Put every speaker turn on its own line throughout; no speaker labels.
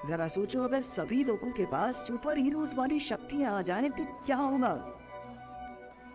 जरा सोचो, अगर सभी लोगों के पास सुपर हीरोज वाली शक्तियां आ जाए तो क्या होगा।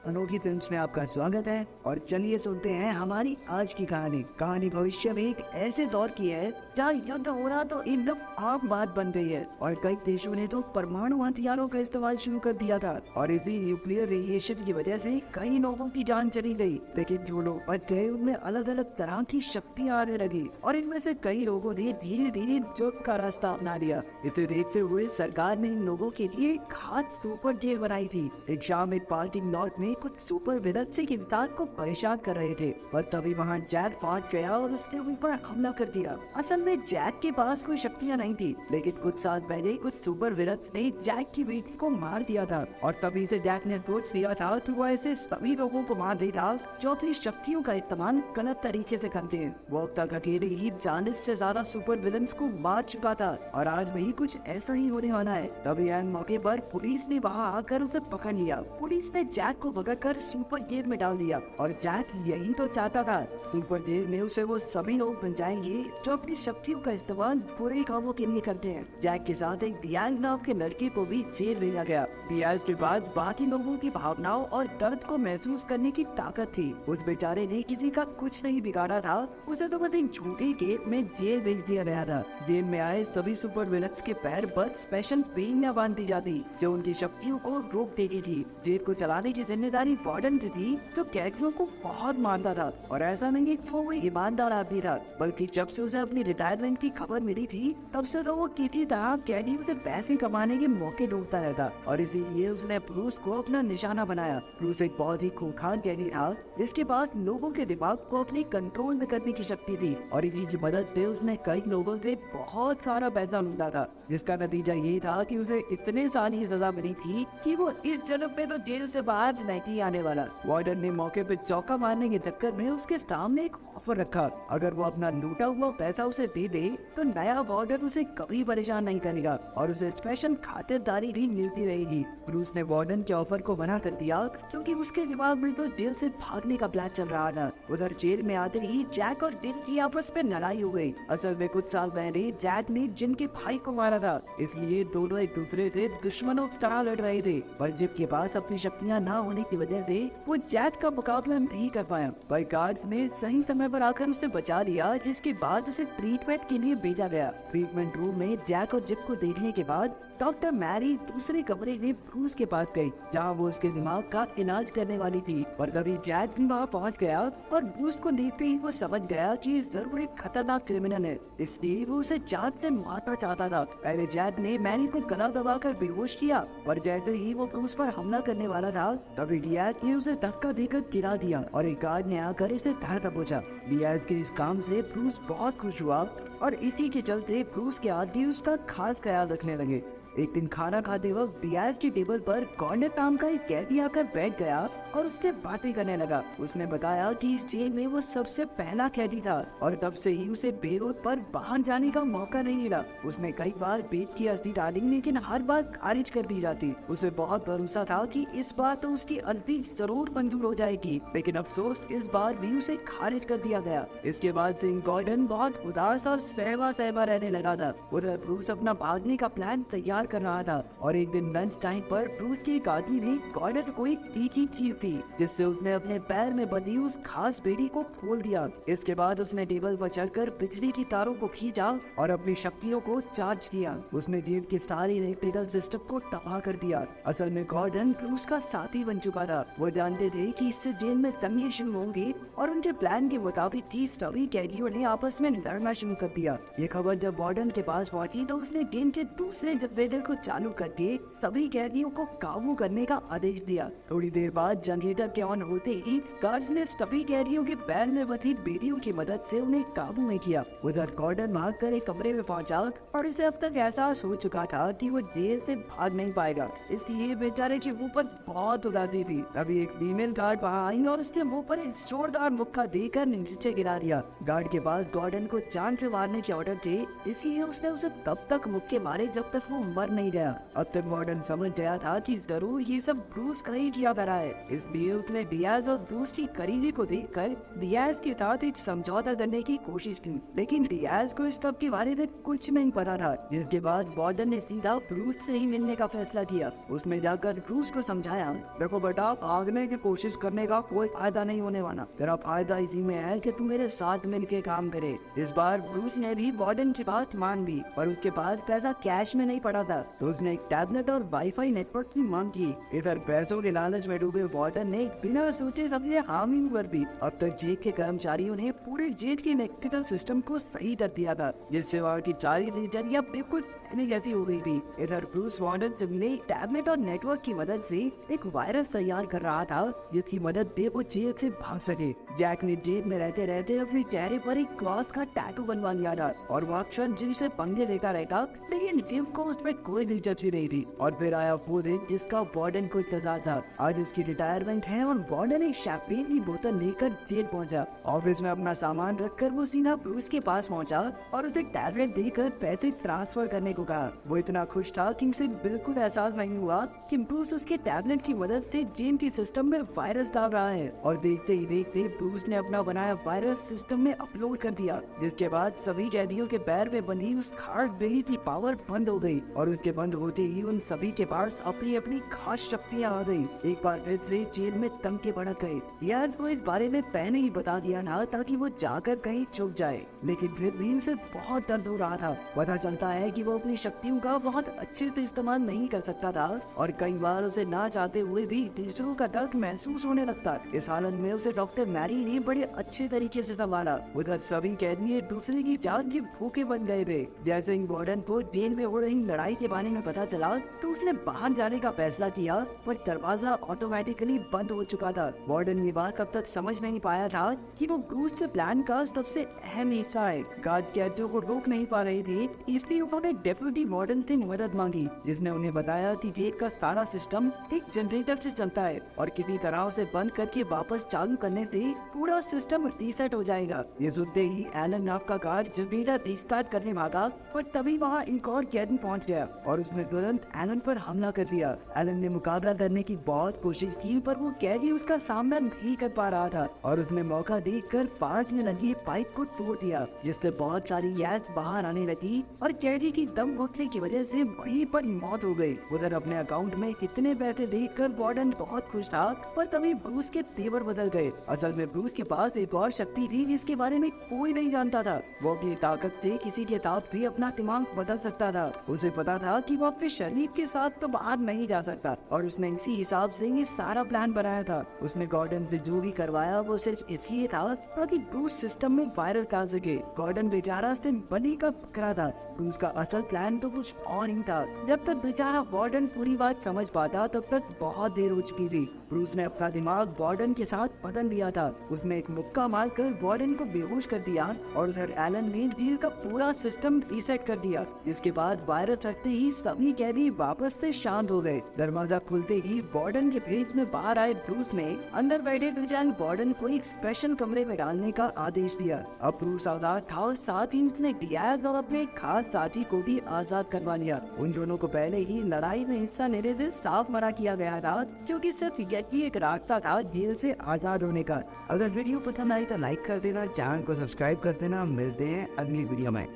अनोखी फिल्म्स में आपका स्वागत है और चलिए सुनते हैं हमारी आज की कहानी भविष्य में एक ऐसे दौर की है जहाँ युद्ध हो रहा तो एकदम आम बात बन गई है और कई देशों ने तो परमाणु हथियारों का इस्तेमाल शुरू कर दिया था और इसी न्यूक्लियर रेडिएशन की वजह से कई लोगों की जान चली गई। लेकिन जो लोग बच गए उनमें अलग अलग तरह की शक्तियां आने लगी और इनमें से कई लोगों ने धीरे धीरे युद्ध का रास्ता अपना लिया। इसे देखते हुए सरकार ने इन लोगों के लिए खास सुपर जेल बनाई थी। एक शाम एक पार्किंग लॉट में कुछ सुपर विलेन से इंसान को परेशान कर रहे थे और तभी वहाँ जैक पहुंच गया और उसने उन पर हमला कर दिया। असल में जैक के पास कोई शक्तियाँ नहीं थी, लेकिन कुछ साल पहले कुछ सुपर विलेन्स ने जैक की बेटी को मार दिया था और तभी से जैक ने सोच लिया था तो वो ऐसे सभी लोगों को मार देगा जो अपनी शक्तियों का इस्तेमाल गलत तरीके से करते हैं। वो अब तक अकेले ही 40 से ज्यादा सुपर विलेन्स को मार चुका था और आज भी कुछ ऐसा ही होने वाला है। तभी एन मौके पर पुलिस ने वहाँ आकर उसे पकड़ लिया। पुलिस ने जैक को पकड़कर सुपर जेल में डाल दिया और जैक यही तो चाहता था। सुपर जेल में उसे वो सभी लोग मिल जाएंगे जो अपनी शक्तियों का इस्तेमाल बुरे कामों के लिए करते हैं। जैक के साथ एक डियाज नाम के लड़के को भी जेल भेजा गया। डियाज के पास बाकी लोगों की भावनाओं और दर्द को महसूस करने की ताकत थी। उस बेचारे ने किसी का कुछ नहीं बिगाड़ा था, उसे तो बस एक झूठे केस में जेल भेज दिया गया था। जेल में आए सभी सुपर विलेन्स के पैर पर स्पेशल पेनियां बांध दी जाती जो उनकी शक्तियों को रोक देती थी। जेल को चलाने की जिम्मेदारी वार्डन की थी जो कैदियों को बहुत मारता था और ऐसा नहीं कि वो ईमानदार आदमी था, बल्कि जब से उसे अपनी रिटायरमेंट की खबर मिली थी तब से तो वो किसी तरह कैदियों से पैसे कमाने के मौके ढूंढता रहता और इसीलिए उसने ब्रूस को अपना निशाना बनाया। ब्रूस एक बहुत ही खूंखार कैदी था जिसके पास लोगों के दिमाग को अपने कंट्रोल में करने की शक्ति थी और इसी की मदद से उसने कई लोगों से बहुत सारा पैसा लूटा था, जिसका नतीजा ये था कि उसे इतने सारी सजा मिली थी कि वो इस जन्म में तो जेल से बाहर नहीं आने वाला। वार्डन ने मौके पे चौका मारने के चक्कर में उसके सामने एक ऑफर रखा, अगर वो अपना लूटा हुआ पैसा उसे दे दे तो नया वार्डन उसे कभी परेशान नहीं करेगा और उसे स्पेशल खातिरदारी भी मिलती रहेगी। ब्रूस ने वार्डन के ऑफर को मना कर दिया क्योंकि उसके दिमाग में तो जेल से भागने का प्लान चल रहा था। उधर जेल में आते ही जैक और जिन की आपस में लड़ाई हो गई। असल में कुछ साल पहले जैक ने जिन के भाई को मारा था, इसलिए दोनों एक दूसरे से दुश्मनों की तरह लड़ रहे थे, पर जिन के पास अपनी शक्तियाँ न होने की वजह से वो जैक का मुकाबला नहीं कर पाया। पर गार्ड्स ने सही समय पर आकर उसे बचा लिया, जिसके बाद उसे ट्रीटमेंट के लिए भेजा गया। ट्रीटमेंट रूम में जैक और जिप को देखने के बाद डॉक्टर मैरी दूसरे कमरे में ब्रूस के पास गई जहां वो उसके दिमाग का इलाज करने वाली थी। पर तभी जैक भी वहां पहुंच गया और ब्रूस को देखते ही वो समझ गया कि जरूर एक खतरनाक क्रिमिनल है, इसलिए वो उसे जान से मारना चाहता था। पहले जैक ने मैरी को गला दबाकर बेहोश किया, पर जैसे ही वो ब्रूस पर हमला करने वाला था तभी डियाज ने उसे धक्का देकर गिरा दिया और एक गार्ड ने आकर इसे धर दबोचा। डियाज के इस काम से ब्रूस बहुत खुश हुआ और इसी के चलते ब्रूस के आदमी उसका खास ख्याल रखने लगे। एक दिन खाना खाते वक्त डियाज की टेबल पर गॉर्डन नाम का एक कैदी आकर बैठ गया और उससे बातें करने लगा। उसने बताया कि इस जेल में वो सबसे पहला कैदी था और तब से ही उसे बेरोड पर बाहर जाने का मौका नहीं मिला। उसने कई बार बेट की अर्जी डाली, लेकिन हर बार खारिज कर दी जाती। उसे बहुत भरोसा था कि इस बार तो उसकी अर्जी जरूर मंजूर हो जाएगी, लेकिन अफसोस इस बार भी उसे खारिज कर दिया गया। इसके बाद से गॉर्डन बहुत उदास और सहमा सहमा रहने लगा था। उधर ब्रूस अपना भागने का प्लान तैयार कर रहा था और एक दिन लंच टाइम पर ब्रूस के एक आदमी ने गॉर्डन को एक तीखी चीज दी, जिससे उसने अपने पैर में बंधी उस खास बेड़ी को खोल दिया। इसके बाद उसने टेबल पर चढ़कर बिजली की तारों को खींचा और अपनी शक्तियों को चार्ज किया। उसने जेल के सारे इलेक्ट्रिकल सिस्टम को तबाह कर दिया। असल में गॉर्डन ब्रूस का साथी बन चुका था। वो जानते थे कि इससे जेल में दंगे शुरू होंगे और उनके प्लान के मुताबिक 30 सभी कैदियों ने आपस में लड़ना शुरू कर दिया। ये खबर जब गॉर्डन के पास पहुंची तो उसने जेल के दूसरे जनरेटर को चालू करके सभी कैदियों को काबू करने का आदेश दिया। थोड़ी देर बाद जनरेटर के ऑन होते ही गार्ड्स ने सभी कैदियों के पैर में बंधी बेड़ियों की मदद से उन्हें काबू में किया। उधर गॉर्डन भागकर एक कमरे में पहुंचा और उसे अब तक एहसास हो चुका था कि वो जेल से भाग नहीं पाएगा, इसलिए बेचारे के मुंह पर बहुत उदासी थी। तभी एक फीमेल गार्ड वहां आई और उसने मुंह पर एक जोरदार मुक्का देकर नीचे गिरा दिया। गार्ड के पास गॉर्डन को जान से मारने के ऑर्डर थे, इसलिए उसने उसे तब तक मुक्के मारे जब तक वो मर नहीं गया। अब तक गॉर्डन समझ गया था कि जरूर ये सब ब्रूस का ही किया करा है, इसलिए उसने डियाज और ब्रूस की करीबी को देखकर डियाज के साथ एक समझौता करने की कोशिश की, लेकिन डियाज को इस सब के बारे में कुछ नहीं पता था। जिसके बाद वार्डन ने सीधा ब्रूस से ही मिलने का फैसला किया। उसने जाकर ब्रूस को समझाया, देखो बेटा, भागने की कोशिश करने का कोई फायदा नहीं होने वाला, तेरा फायदा इसी में है कि तू मेरे साथ मिलके काम करे। इस बार ब्रूस ने भी वार्डन की बात मान ली, पर उसके पास पैसा कैश में नहीं पड़ा था, तो उसने एक टैबलेट और वाईफाई नेटवर्क की मांग की। इधर पैसों के लालच में डूबे वार्डन ने बिना सोचे समझे हामी कर दी। अब तक जेल के कर्मचारियों ने पूरे जेल के इलेक्ट्रिकल सिस्टम को सही कर दिया था, जिससे वहाँ की सारी दिनचर्या बिल्कुल जैसी हो गई थी। इधर ब्रूस वार्डन अपने टैबलेट और नेटवर्क की मदद से एक वायरस तैयार कर रहा था, जिसकी मदद से वो जेल से भाग सके। जैक ने जेल में रहते रहते अपने चेहरे पर एक क्रॉस का टैटू बनवा लिया था और वो अक्सर जिम से पंगे लेता रहता, लेकिन जिम को उसमें कोई दिलचस्पी नहीं थी। और फिर आया वो दिन जिसका वार्डन को इंतजार था। आज उसकी रिटायरमेंट है और वार्डन एक शैंपेन की बोतल लेकर जेल पहुंचा। ऑफिस में अपना सामान रखकर वो सीधा ब्रूस के पास पहुंचा और उसे टैबलेट देकर पैसे ट्रांसफर करने को कहा। वो इतना खुश था कि उसे बिल्कुल एहसास नहीं हुआ कि ब्रूस उसके टैबलेट की मदद से जेल के सिस्टम में वायरस डाल रहा है। और देखते ही देखते ब्रूस ने अपना बनाया वायरस सिस्टम में अपलोड कर दिया, जिसके बाद सभी कैदियों के पैर में बंधी उस खास बेड़ी की पावर बंद हो गई और उसके बंद होते ही उन सभी के पास अपनी अपनी खास शक्तियां आ गई। एक बार फिर से जेल में तमके भड़क गए। याज को इस बारे में पहले ही बता दिया ना, ताकि वो जाकर कहीं छुप जाए, लेकिन फिर भी उसे बहुत दर्द हो रहा था। पता चलता है कि वो अपनी शक्तियों का बहुत अच्छे से इस्तेमाल नहीं कर सकता था और कई बार उसे ना चाहते हुए भी दूसरों का दर्द महसूस होने लगता। इस हालत में उसे डॉक्टर मैरी ने बड़े अच्छे तरीके से संभाला। उधर सभी कैदी एक दूसरे की जान के भूखे बन गए थे। जैसे ही वार्डन को जेल में हो रही लड़ाई के बारे में पता चला तो उसने बाहर जाने का फैसला किया, पर दरवाजा ऑटोमेटिकली बंद हो चुका था। वार्डन ये बात कब तक समझ में नहीं पाया था कि वो ब्रूस के प्लान का सबसे अहम हिस्सा है। गार्ड्स कैदियों को रोक नहीं पा रहे थे, इसलिए उन्होंने डेप्यूटी वार्डन से मदद मांगी, जिसने उन्हें बताया कि जेल का सारा सिस्टम एक जनरेटर से चलता है और किसी तरह उसे बंद करके वापस चालू करने से पूरा सिस्टम रीसेट हो जाएगा। ये सुनते ही एलन नाम का गार्ड जनरेटर रिस्टार्ट करने भागा, पर तभी वहाँ एक और कैदी पहुँच गया और उसने तुरंत एलन पर हमला कर दिया। एलन ने मुकाबला करने की बहुत कोशिश की, पर वो कैदी उसका सामना नहीं कर पा रहा था और उसने मौका देखकर पास में लगी पाइप को तोड़ दिया, जिससे बहुत सारी गैस बाहर आने लगी और कैदी की दम घुटने की वजह से वहीं पर मौत हो गई। उधर अपने अकाउंट में कितने पैसे देखकर वार्डन बहुत खुश था, पर तभी ब्रूस के तेवर बदल गए। असल में ब्रूस के पास एक और शक्ति थी जिसके बारे में कोई नहीं जानता था। वो अपनी ताकत से किसी के साथ भी अपना दिमाग बदल सकता था। उसे पता था कि वो अपने शरीर के साथ तो बाहर नहीं जा सकता और उसने इसी हिसाब से ये सारा प्लान बनाया था। उसने गॉर्डन से जो भी करवाया वो सिर्फ इसलिए था ताकि ब्रूस सिस्टम में वायरस डाल सके। गॉर्डन बेचारा सिर्फ बनी का बकरा था। ब्रूस का असल प्लान तो कुछ और ही था। जब तक बेचारा वार्डन पूरी बात समझ पाता तब तक बहुत देर हो चुकी थी। ब्रूस ने अपना दिमाग वार्डन के साथ बदल लिया था। उसने एक मुक्का मारकर वार्डन को बेहोश कर दिया और उधर एलन ने जेल का पूरा सिस्टम रीसेट कर दिया। जिसके बाद वायरस हटते ही सभी कैदी वापस से शांत हो गए। दरवाजा खुलते ही वार्डन के भेज में बाहर आए ब्रूस ने अंदर बैठे बेचैन वार्डन को एक स्पेशल कमरे में डालने का आदेश दिया। अब ब्रूस आजाद था और साथ ही उसने डियाज और अपने खास साथी को भी आजाद करवा लिया। उन दोनों को पहले ही लड़ाई में हिस्सा लेने से साफ मना किया गया था, क्योंकि सिर्फ यही एक रास्ता था जेल से आजाद होने का। अगर वीडियो पसंद आई तो लाइक कर देना, चैनल को सब्सक्राइब कर देना। मिलते हैं अगली वीडियो में।